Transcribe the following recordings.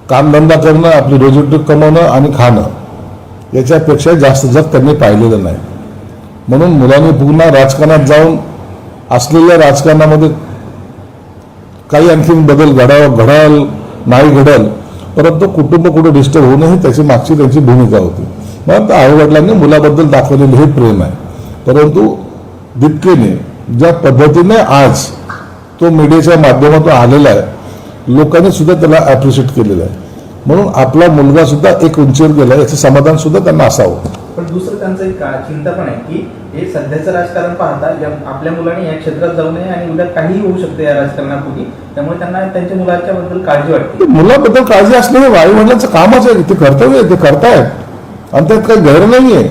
कामधंदा करणं, आपली रोजीरोटी कमवणं आणि खाणं याच्यापेक्षा जास्त जग त्यांनी पाहिलेलं नाही. म्हणून मुलांनी पुन्हा राजकारणात जाऊन असलेल्या राजकारणामध्ये काही आणखीन बदल घडाल नाही घडल, परंतु कुटुंब कुठे डिस्टर्ब होऊ नये त्याची मागची त्यांची भूमिका होती. मग आईवडिलांनी मुलाबद्दल दाखवलेलं हे प्रेम आहे. परंतु दिपकेने ज्या पद्धतीने आज तो मीडियाच्या माध्यमातून आलेला आहे, लोकांनी सुद्धा त्याला ॲप्रिशिएट केलेलं आहे. म्हणून आपला मुलगा सुद्धा एक उंचीवर गेला याचं समाधान सुद्धा त्यांना असावं. पण दुसरं त्यांचं एक चिंता पण आहे की हे सध्याचं राजकारण पाहता आपल्या मुलाने या क्षेत्रात जाऊ नये आणि उद्या काहीही होऊ शकते या राजकारणापूर्वी, त्यामुळे त्यांना त्यांच्या मुलाच्या बद्दल काळजी वाटते. मुलाबद्दल काळजी असणं हे आई-वडिलांचं कामच आहे, ते कर्तव्य आहे, ते करतायत आणि त्यात काही गैर नाहीये.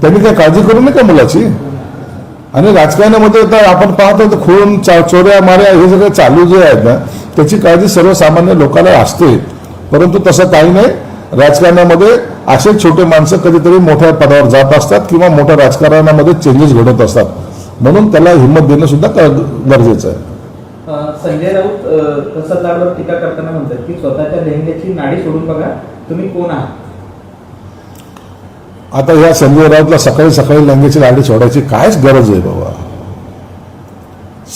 त्यांनी काही काळजी करू नये का मुलाची. आणि राजकारणामध्ये तर आपण पाहतो खून चोऱ्या माऱ्या हे सगळं चालू जे आहेत ना, त्याची काळजी सर्वसामान्य लोकांना असते. परंतु तसं काही नाही. राजकारणामध्ये असे छोटे माणसं कधीतरी मोठ्या पदावर जात असतात किंवा मोठ्या राजकारणामध्ये चेंजेस घडत असतात. म्हणून त्याला हिंमत देणं सुद्धा गरजेचं आहे. संजय राऊत प्रसादलाडवर टीका करताना म्हणतात की स्वतःच्या लेहंग्याची नाडी सोडून बघा तुम्ही कोण आहात. आता ह्या संजय राऊतला सकाळी सकाळी लेहंग्याची नाडी सोडायची कायच गरज आहे बाबा.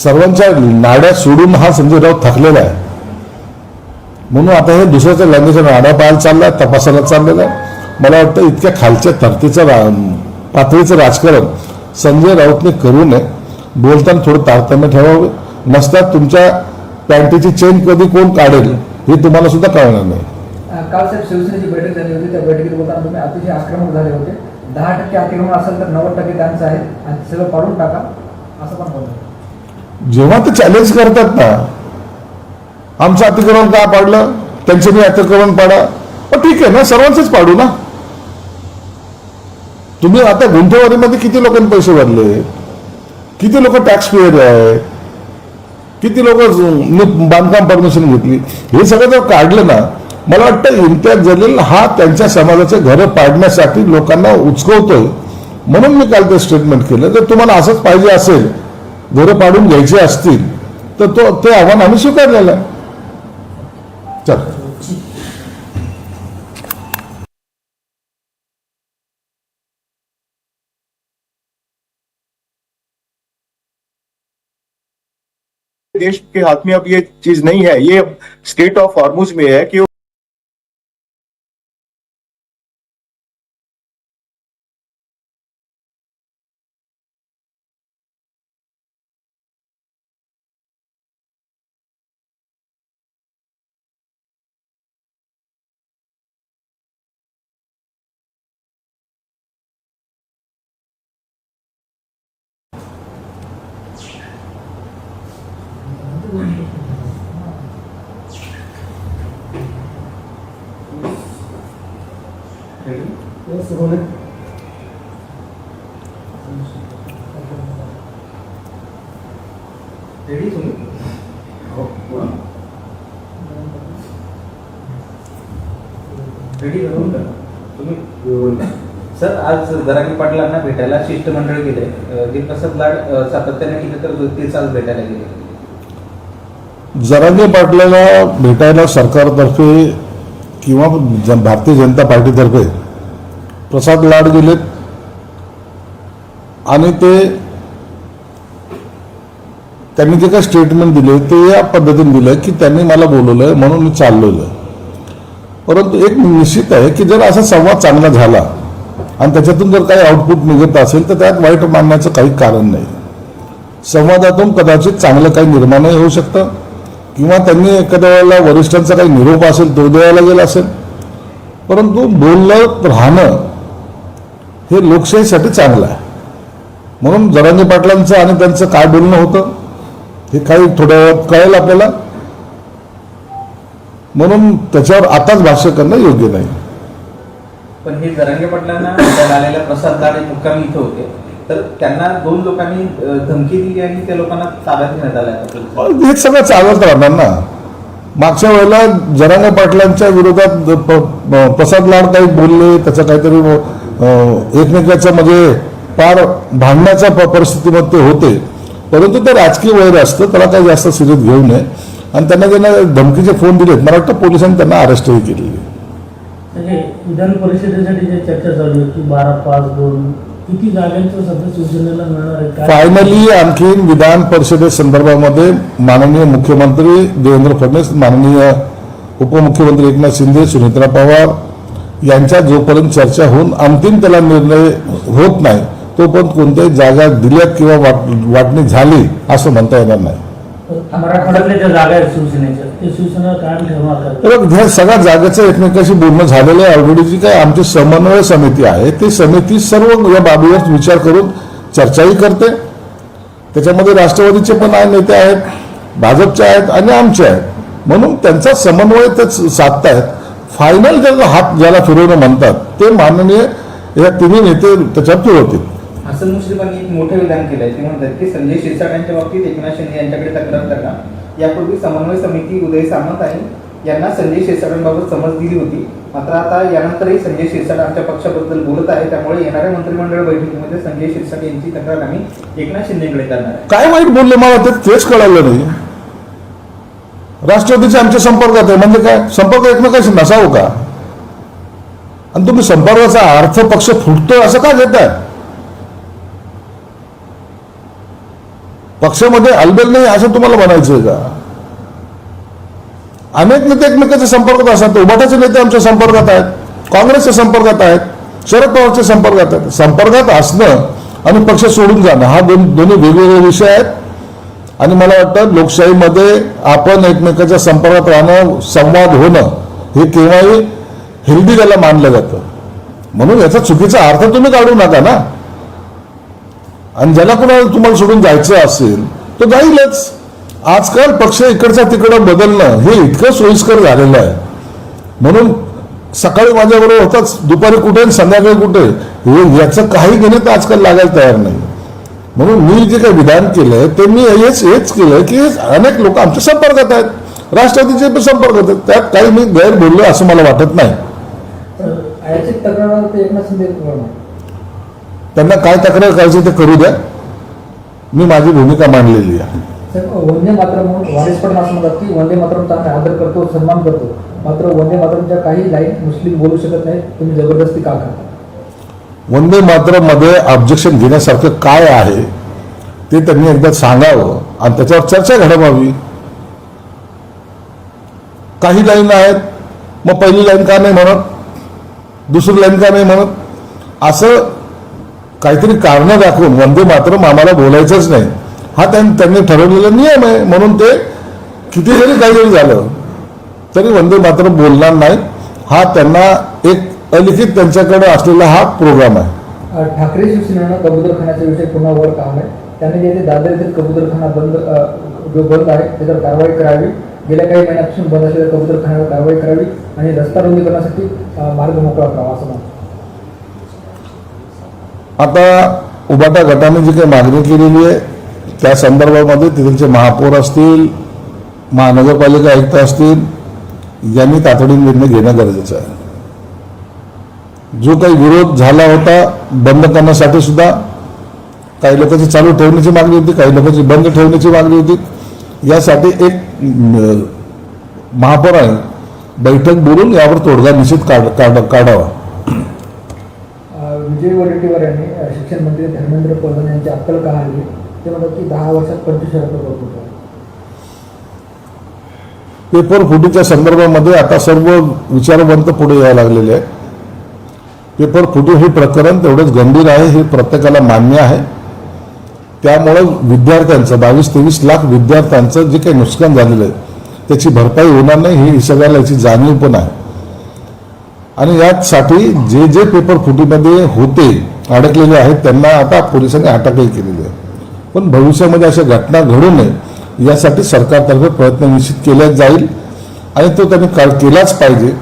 सर्वांच्या नाड्या सोडून हा संजय राऊत थकलेला आहे. म्हणून आता हे दुसऱ्याच्या लँग्वेजच्या नाड्या पाहायला चाललाय, तपासायला चाललेला आहे. मला वाटतं इतक्या खालच्या पातळीचं राजकारण संजय राऊतने करू नये. बोलताना थोडं तारतम्य ठेवावे. नसतात तुमच्या पॅन्टीची चेन कधी कोण काढेल हे तुम्हाला सुद्धा कळणार नाही. काल साहेब शिवसेनेची बैठक झाली होती, त्या बैठकीत बोलताना तुम्ही अतिशय आक्रमक झाले होते. 10% अतिक्रमण असेल तर 90% त्यांचं आहे आणि सगळं पाडून टाका असं पण बोलतो. जेव्हा ते चॅलेंज करतात ना, आमचं अतिक्रमण का पाडलं, त्यांचे मी अतिक्रमण पाडा, पण ठीक आहे ना, सर्वांचंच पाडू ना. तुम्ही आता गुंठेवारीमध्ये किती लोकांनी पैसे भरले, किती लोक टॅक्स पेयर आहे, किती लोक बांधकाम परमिशन घेतली, हे सगळं जर काढलं ना, मला वाटतं इम्तियाज जलील हा त्यांच्या समाजाचे घरं पाडण्यासाठी लोकांना उचकवतोय. म्हणून मी काल ते स्टेटमेंट केलं. जर तुम्हाला असंच पाहिजे असेल, घरं पाडून घ्यायचे असतील तर ते आव्हान आम्ही स्वीकारलेलं आहे. चल. देश के हाथ में अब ये चीज नहीं है, ये स्टेट ऑफ हॉर्मुज में है कि सर, आज जरांगे पाटलांना भेटायला शिष्टमंडळ गेले. प्रसाद लाड सातत्याने टीका करत होते, तेच आज भेटायला गेले. जरांगे पाटलाला भेटायला सरकारतर्फे किंवा भारतीय जनता पार्टीतर्फे प्रसाद लाड गेलेत आणि त्यांनी जे काही स्टेटमेंट दिले ते या पद्धतीने दिलं की त्यांनी मला बोलवलंय म्हणून मी चाललोय. परंतु एक निश्चित आहे की जर असा संवाद चांगला झाला आणि त्याच्यातून जर काही आउटपुट निघत असेल तर त्यात वाईट मानण्याचं काही कारण नाही. संवादातून कदाचित चांगलं काही निर्माणही होऊ शकतं किंवा त्यांनी एखाद्या वेळेला वरिष्ठांचा काही निरोप असेल तो द्यायला गेला असेल. परंतु बोलत राहणं हे लोकशाहीसाठी चांगलं आहे. म्हणून जरांगे पाटलांचं आणि त्यांचं काय बोलणं होतं हे काही थोड्या वेळात कळेल आपल्याला. म्हणून त्याच्यावर आताच भाष्य करणं योग्य नाही. पण हे जरांगे पाटलांना भेटायला आलेल्या प्रसाद लाड मुक्कामी इथं होते, तर त्यांना 2 लोकांनी धमकी दिली आणि त्या लोकांना ताब्यात घेण्यात आलं. हे सगळं चालत राहणार ना. मागच्या वेळेला जरांगे पाटलांच्या विरोधात प्रसाद लाड काही बोलले, त्याचं काहीतरी एकमेकाचं म्हणजे फार भांडण्याच्या परिस्थितीमध्ये ते होते. परंतु ते राजकीय वैर असतं, त्याला काही जास्त सिरीत घेऊ नये. आणि त्यांना धमकीचे फोन दिलेत. मला वाटतं पोलिसांनी त्यांना अरेस्टही केलेली आहे. म्हणजे विधान परिषदेसाठी जे चर्चा चालू आहे की 12-5-2 किती जागांचं सध्या शिवसेनेला मिळणार आहे काय? फायनली आणखी विधान परिषदे संदर्भामध्ये माननीय मुख्यमंत्री देवेंद्र फडणवीस, माननीय उपमुख्यमंत्री एकनाथ शिंदे, सुनेत्रा पवार यांच्या जोपर्यंत चर्चा होऊन अंतिम त्याला निर्णय होत नाही तोपर्यंत कोणत्याही जागा दिल्यात किंवा वाटणी झाली असं म्हणता येणार नाही. मराठवाड्यातल्या ज्या जागा आहेत शिवसेनेच्या ते शिवसेना कायम ठेवणार का? तर ह्या सगळ्या जागेचं एकमेकाशी बोलणं झालेलं आहे. ऑलरेडी जी काय आमची समन्वय समिती आहे ती समिती सर्व या बाबीवर विचार करून चर्चाही करते. त्याच्यामध्ये राष्ट्रवादीचे पण नेते आहेत, भाजपचे आहेत आणि आमचे आहेत, म्हणून त्यांचा समन्वय ते साधतायत. फायनल ज्याला हात ज्याला फिरवणं म्हणतात ते माननीय या तिन्ही नेते त्याच्यावर फिरवतील. हसन मुश्रीफांनी एक मोठं विधान केलंय. ते म्हणतात की संजय शिरसाट यांच्या बाबतीत एकनाथ शिंदे यांच्याकडे तक्रार करा. यापूर्वी समन्वय समिती उदय सामंत आहे यांना संजय शिरसाटांबाबत समज दिली होती. मात्र आता यानंतरही संजय शिरसाट आमच्या पक्षाबद्दल बोलत आहे, त्यामुळे येणाऱ्या मंत्रिमंडळ बैठकीमध्ये संजय शिरसाट यांची तक्रार आम्ही एकनाथ शिंदेकडे करणार आहे. काय वाईट बोलले मला तेच कळालं नाही. राष्ट्रवादीचे आमच्या संपर्कात आहे म्हणजे काय? संपर्क एकमेकाशी नसावं का? आणि तुम्ही संपर्काचा अर्थ पक्ष फुटतोय असं का घेताय? पक्षामध्ये अलबेल नाही असं तुम्हाला म्हणायचंय का? अनेक नेते एकमेकांच्या संपर्कात असतात. उभाटाचे नेते आमच्या संपर्कात आहेत, काँग्रेसच्या संपर्कात आहेत, शरद पवारच्या संपर्कात आहेत. संपर्कात असणं आणि पक्ष सोडून जाणं हा दोन्ही वेगवेगळे विषय आहेत. आणि मला वाटतं लोकशाहीमध्ये आपण एकमेकाच्या संपर्कात राहणं, संवाद होणं हे केव्हाही हेल्दी त्याला मानलं जातं. म्हणून याचा चुकीचा अर्थ तुम्ही काढू नका ना. आणि ज्याला कोणाला तुम्हाला सोडून जायचं असेल तो जाईलच. आजकाल पक्ष इकडचा तिकडं बदलणं हे इतकं सोयीस्कर झालेलं आहे. म्हणून सकाळी माझ्याबरोबर होताच, दुपारी कुठे आणि संध्याकाळी कुठे हे याचं काही गणित आजकाल लागायला तयार नाही. म्हणून मी जे काही विधान केलंय ते मी हेच केलंय की अनेक लोक आमच्या संपर्कात आहेत, राष्ट्रवादीचे पण संपर्कात आहेत. त्यात काही मी गैर बोललो असं मला वाटत नाही. ऐच्छिक तक्रार ते एकनाथ शिंदे करणार. त्यांना काय तक्रार करायची ते करू द्या. मी माझी भूमिका मांडलेली आहे. साहेब, वंदे मातरम म्हणून वारिस पण असं म्हणतात की वंदे मातरमचा आम्ही आदर करतो, सन्मान करतो, मात्र वंदे मातरमच्या काही लाईन मुस्लिम बोलू शकत नाही, तुम्ही जबरदस्ती का करता? वंदे मातरम मध्ये ऑब्जेक्शन घेण्यासारखं काय आहे ते त्यांनी एकदा सांगावं आणि त्याच्यावर चर्चा घडवावी. काही लाईन आहेत, मग पहिली लाईन का नाही म्हणत, दुसरी लाईन का नाही म्हणत, असं काहीतरी कारणं दाखवून वंदे मातरम आम्हाला बोलायचंच नाही हा त्यांनी ठरवलेला नियम आहे. म्हणून ते किती जरी काही जरी झालं तरी वंदे मातरम बोलणार नाही. हा त्यांना एक अलिखित त्यांच्याकडे असलेला हा प्रोग्राम आहे. ठाकरे शिवसेनेनं कबूतरखान्याचा विषय पुन्हा वर काढलाय. त्यांनी जे दादर येथील कबूतरखाना जो बंद आहे त्याच्यावर कारवाई करावी, गेल्या काही महिन्यापासून बंद असलेल्या कबूतरखान्यावर कारवाई करावी आणि रस्ता रुंदीकरणासाठी मार्ग मोकळा करावा असं म्हणतात. आता उबाटा गटाने जी काही मागणी केलेली आहे त्या संदर्भामध्ये तिथलचे महापौर असतील, महानगरपालिका आयुक्त असतील यांनी तातडीने निर्णय घेणं गरजेचं आहे. जो काही विरोध झाला होता बंद करण्यासाठी सुद्धा काही लोकांची चालू ठेवण्याची मागणी होती, काही लोकांची बंद ठेवण्याची मागणी होती. यासाठी एक महापौराने बैठक बोलून यावर तोडगा निश्चित काढावा. विजय वडेट्टीवार यांनी शिक्षण मंत्री धर्मेंद्र प्रधान यांची अक्कल का हरली? ते म्हणतात की 10 वर्षात 25,000 रुपये. पेपर फुटीच्या संदर्भामध्ये आता सर्व विचारवंत पुढे यायला लागलेले आहेत. पेपर फुटी हे प्रकरण तेवढंच गंभीर आहे हे प्रत्येकाला मान्य आहे. त्यामुळं विद्यार्थ्यांचं 22-23 लाख विद्यार्थ्यांचं जे काही नुकसान झालेलं आहे त्याची भरपाई होणार नाही ही सगळ्याला याची जाणीव पण आहे. आणि यासाठी जे जे पेपर फुटीमध्ये होते अडकलेले आहेत त्यांना आता पोलिसांनी अटकही केलेली आहे. पण भविष्यामध्ये अशा घटना घडू नये यासाठी सरकारतर्फे प्रयत्न निश्चित केला जाईल आणि तो त्यांनी केलाच पाहिजे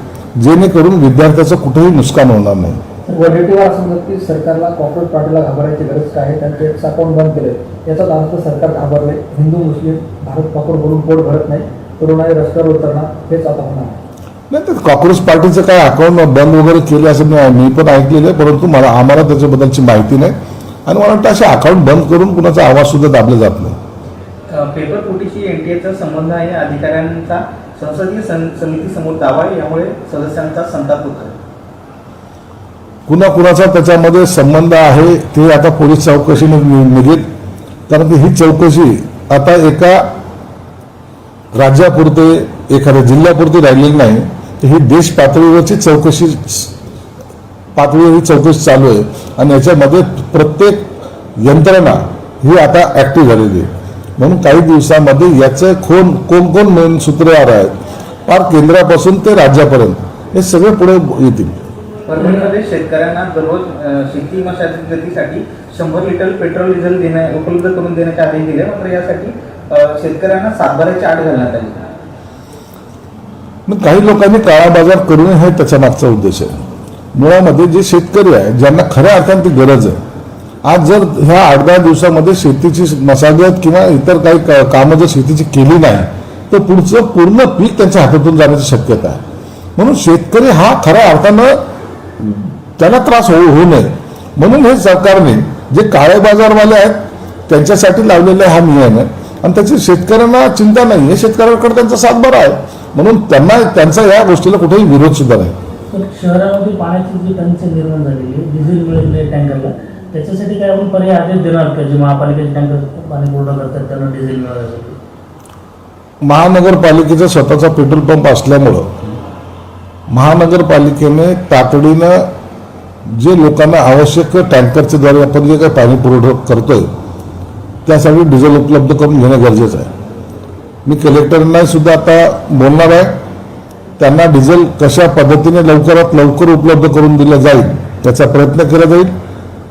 जेणेकरून विद्यार्थ्याचं कुठेही नुकसान होणार नाही. वडेट्टीवार असं म्हणतात की सरकारला कॉर्पोरेट पार्टीला घाबरायची गरज काय आहे, त्यांचे अकाउंट बंद केले याचाच अर्थ सरकार घाबरले. हिंदू मुस्लिम भारत पाकोड बोलून पोट भरत नाही, तरुणाई रस्त्यावर उतरणार हेच आता होणार आहे. नाही तर काँग्रेस पार्टीचं काय अकाउंट बंद वगैरे केले असं मी पण ऐकलेलं आहे, परंतु आम्हाला त्याच्याबद्दलची माहिती नाही आणि मला वाटतं असे अकाउंट बंद करून कुणाचा आवाज सुद्धा दाबला जात नाही. पेपर फुटीशी एनटीएचा संबंध आहे अधिकाऱ्यांचा संसदीय समितीसमोर दावा आहे, यामुळे सदस्यांचा संताप होतो. कुणाचा त्याच्यामध्ये संबंध आहे ते आता पोलीस चौकशीने निघेल. कारण की ही चौकशी आता एका राज्यापुरते एखाद्या जिल्ह्यापुरती राहिलेली नाही, तर ही देश पातळीवरची चौकशी चालू आहे. आणि याच्यामध्ये प्रत्येक यंत्रणा ही आता ऍक्टिव्ह झालेली आहे. म्हणून काही दिवसामध्ये याचं कोण मेन सूत्रधार आहेत, फार केंद्रापासून ते राज्यापर्यंत हे सगळे पुढे येतील. परभणीमध्ये शेतकऱ्यांना दररोज शेती मशागतीसाठी 100 लिटर पेट्रोल डिझेल उपलब्ध करून देण्याचे आदेश दिले. मात्र यासाठी शेतकऱ्यांना सातबाऱ्याची आड घालण्यात आली. मग काही लोकांनी काळा बाजार करू नये हे त्याच्या मागचा उद्देश आहे. मुळामध्ये जे शेतकरी आहे ज्यांना खऱ्या अर्थाने ती गरज आहे, आज जर ह्या 8-10 दिवसामध्ये शेतीची मशागत किंवा इतर काही कामं जर शेतीची केली नाही तर पुढचं पूर्ण पीक त्यांच्या हातातून जाण्याची शक्यता आहे. म्हणून शेतकरी हा खऱ्या अर्थानं त्याला त्रास होऊ नये म्हणून हे सरकारने जे काळे बाजारवाले आहेत त्यांच्यासाठी लावलेला हा नियम आहे. आणि त्याची शेतकऱ्यांना चिंता नाही आहे, शेतकऱ्यांकडे त्यांचा सातबारा आहे. म्हणून त्यांचा या गोष्टीला कुठेही विरोध सुद्धा नाही. तर शहरामध्ये पाण्याची जी टंचाई निर्माण झालेली आहे, डिझेल मिळत नाही टँकरला, त्याच्यासाठी काय आपण पर्याय आदेश देणार का? जे महापालिकेचे टँकर पाणी पुरवठा करतात त्यांना डिझेल मिळाल्यासाठी महानगरपालिकेचा स्वतःचा पेट्रोल पंप असल्यामुळं महानगरपालिकेने तातडीनं जे लोकांना आवश्यक टँकरच्या द्वारे आपण जे काही पाणी पुरवठा करतोय त्यासाठी डिझेल उपलब्ध करून घेणं गरजेचं आहे. मी कलेक्टरांना सुद्धा आता बोलणार आहे, त्यांना डिझेल कशा पद्धतीने लवकरात लवकर उपलब्ध करून दिलं जाईल त्याचा प्रयत्न केला जाईल.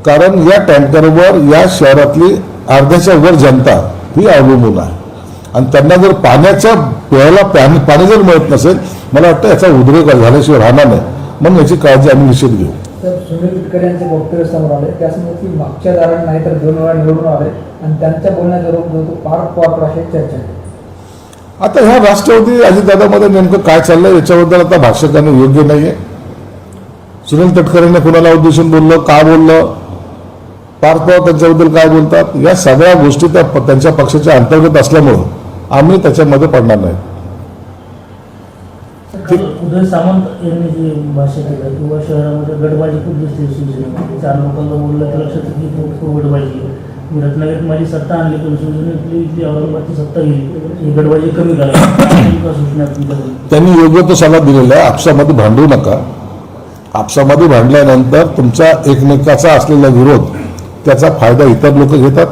कारण या टँकरवर या शहरातली अर्ध्याच्या वर जनता ही अवलंबून आहे. आणि त्यांना जर पाण्याच्या प्यायला पाणी जर मिळत नसेल, मला वाटतं याचा उद्रेक झाल्याशिवाय राहणार नाही. म्हणून याची काळजी आम्ही निश्चित घेऊ. तर सुनील तटकरे यांचे वक्तव्य समोर आले त्यासमोर की मागच्या दारात नाही तर 2 वेळा निवडून आले आणि त्यांच्या बोलण्याचा पार्ट क्वार्टर अशी चर्चा आहे. आता ह्या राष्ट्रवादी अजितदादामध्ये नेमकं काय चाललंय याच्याबद्दल आता भाष्य करणं योग्य नाहीये. सुनील तटकरेंनी कुणाला उद्देशून बोललं, का बोललं, पार्थ पवार त्यांच्याबद्दल काय बोलतात, या सगळ्या गोष्टी त्यांच्या पक्षाच्या अंतर्गत असल्यामुळं आम्ही त्याच्यामध्ये पडणार नाही. उदय सामंत यांनी जे भाष्य केलं किंवा शहरामध्ये गटबाजी खूप दिसते शिवसेनेमध्ये, 4 लोकांना बोललं तर लक्षात की खूप गटबाजी आहे. मी रत्नागिरीत माझी सत्ता आणली पण शिवसेनेतली इथली औरंगाबादची सत्ता गेली, ही गटबाजी कमी करायची सूचना तुमच्याकडून. त्यांनी योग्य तो सल्ला दिलेला आहे. आपसामध्ये भांडू नका. आपसामध्ये भांडल्यानंतर तुमचा एकमेकाचा असलेला विरोध त्याचा फायदा इतर लोक घेतात,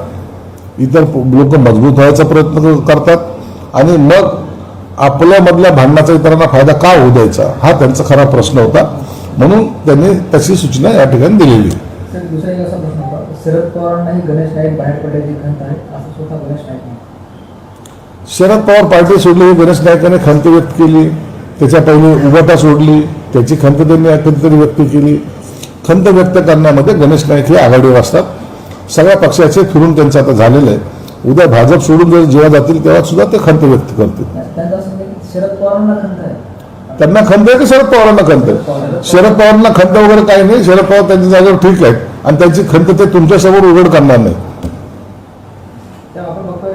इतर लोक मजबूत व्हायचा प्रयत्न करतात आणि मग आपल्यामधल्या भांडणाचा इतरांना फायदा का होऊ द्यायचा हा त्यांचा खरा प्रश्न होता. म्हणून त्यांनी तशी सूचना या ठिकाणी दिलेली. दुसरा एक असा प्रश्न होता, शरद पवारांनाही गणेश नाईक बाहेर पडण्याची खंत आहे असं स्वतः गणेश नाईक म्हणतात. शरद पवार पार्टी सोडली ही गणेश नाईकांनी खंत व्यक्त केली. त्याच्या पहिले उभाटा सोडली, त्याची खंत त्यांनी कधीतरी व्यक्त केली. खंत व्यक्त करण्यामध्ये गणेश नाईक हे आघाडीवर असतात. सगळ्या पक्षाचे फिरून त्यांचं आता झालेलं आहे. उद्या भाजप सोडून जर जेव्हा जातील तेव्हा सुद्धा ते खंत व्यक्त करतील. त्यांचं असं म्हणणं की शरद पवारांना खंत आहे. त्यांना खंत आहे की शरद पवारांना खंत आहे? शरद पवारांना खंत वगैरे काही नाही. शरद पवार त्यांच्या जागेवर ठीक आहेत आणि त्यांची खंत ते तुमच्यासमोर उघड करणार नाही. तेव्हा आपण बघतोय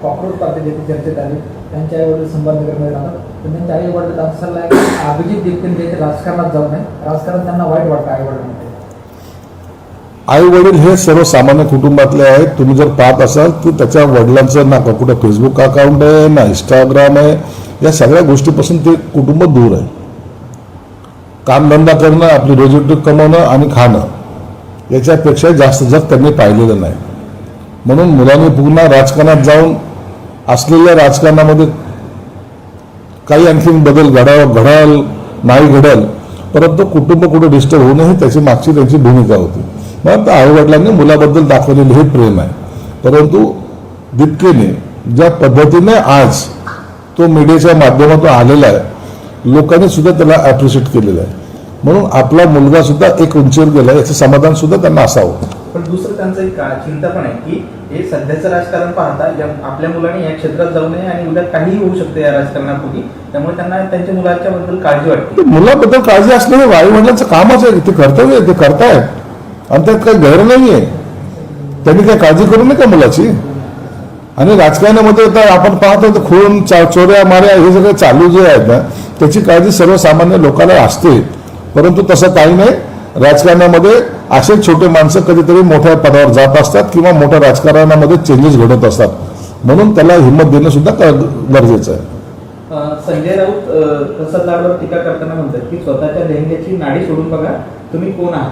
कॉक्रोच पार्टी जे चर्चेत आली त्यांच्या आईवडील संभाजीनगरमध्ये राहतात, तर त्यांच्या आई वडील असं सल्ला आहे की अभिजित देशपांडे राजकारणात जाऊ नये, राजकारण त्यांना वाईट वाटतं आई वडिलांमध्ये. आई वडील हे सर्वसामान्य कुटुंबातले आहेत. तुम्ही जर पाहत असाल तर त्याच्या वडिलांचं ना कुठं फेसबुक अकाउंट आहे ना इंस्टाग्राम आहे. या सगळ्या गोष्टीपासून ते कुटुंब दूर आहे. कामधंदा करणं, आपली रोजीरोटी कमवणं आणि खाणं याच्यापेक्षा जास्त जग त्यांनी पाहिलेलं नाही. म्हणून मुलांनी पुन्हा राजकारणात जाऊन असलेल्या राजकारणामध्ये काही आणखीन बदल घडाल नाही घडल, परंतु कुटुंब कुठे डिस्टर्ब होणं ही त्याची मागची त्यांची भूमिका होती. मग आई वडिलांनी मुलाबद्दल दाखवलेले हे प्रेम आहे. परंतु दिपकेने ज्या पद्धतीने आज तो मीडियाच्या माध्यमातून आलेला आहे, लोकांनी सुद्धा त्याला ॲप्रिशिएट केलेलं आहे. म्हणून आपला मुलगा सुद्धा एक उंचीवर गेला याचं समाधान सुद्धा त्यांना असावं. पण दुसरं त्यांचं एक चिंता पण आहे की हे सध्याचं राजकारण पाहता आपल्या मुलाने या क्षेत्रात जाऊ नये आणि उद्या काहीही होऊ शकते या राजकारणापूर्वी, त्यामुळे त्यांना त्यांच्या मुलाच्या बद्दल काळजी वाटते. मुलाबद्दल काळजी असणं हे आई वडिलांचं कामच आहे. ते कर्तव्य आहे, ते करतायत आणि त्यात काही गैर नाही आहे. त्यांनी काय काळजी करू नये का मुलाची? आणि राजकारणामध्ये आता आपण पाहतो तर खून चोऱ्या माऱ्या हे सगळं चालू जे आहेत ना, त्याची काळजी सर्वसामान्य लोकांना असते. परंतु तसं काही नाही. राजकारणामध्ये असे छोटे माणसं कधीतरी मोठ्या पदावर जात असतात किंवा मोठ्या राजकारणामध्ये चेंजेस घडत असतात. म्हणून त्याला हिंमत देणं सुद्धा गरजेचं आहे. संजय राऊत प्रसाद लाडवर टीका करताना म्हणतात की स्वतःच्या लेहंग्याची नाडी सोडून बघा, तुम्ही कोण आहात.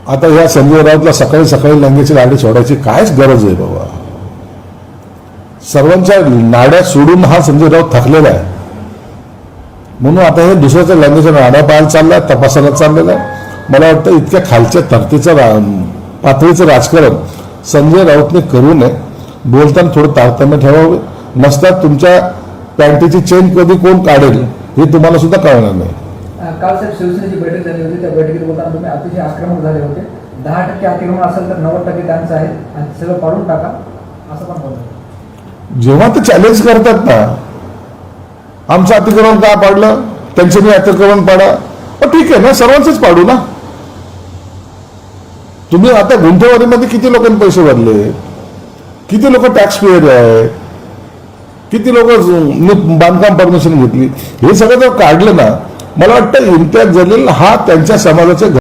आता ह्या संजय राऊतला सकाळी सकाळी लंगेची नाडी सोडायची कायच गरज आहे बाबा. सर्वांच्या नाड्या सोडून हा संजय राऊत थकलेला आहे. म्हणून आता हे दुसऱ्याच्या लंगेच्या नाड्या पाहायला चाललाय, तपासायला चाललेला आहे. मला वाटतं इतक्या खालच्या धर्तीचं पातळीचं राजकारण संजय राऊतने करू नये. बोलताना थोडं तारतम्य ठेवावे. नसतात तुमच्या पॅन्टीची चेन कधी कोण काढेल हे तुम्हाला सुद्धा कळणार नाही. काल साहेब शिवसेनेची बैठक झाली होती. त्या बैठकीत बोलताना तुम्ही अतिशय आक्रमक झाले होते. 10% अतिक्रमण असेल तर 90% त्यांचं आहे आणि सगळं पाडून टाका असं पण बोलतो. जेव्हा ते चॅलेंज करतात ना, आमचं अतिक्रमण का पाडलं, त्यांचं मी अतिक्रमण पाडा, ठीक आहे ना, सर्वांचंच पाडू ना. तुम्ही आता गुंठेवारीमध्ये किती लोकांनी पैसे भरले, किती लोक टॅक्स पेअर आहे, किती लोक बांधकाम परमिशन घेतली, हे सगळं जर काढलं ना, मला वाटतं इम्तियाज जलील हा त्यांच्या समाजाचे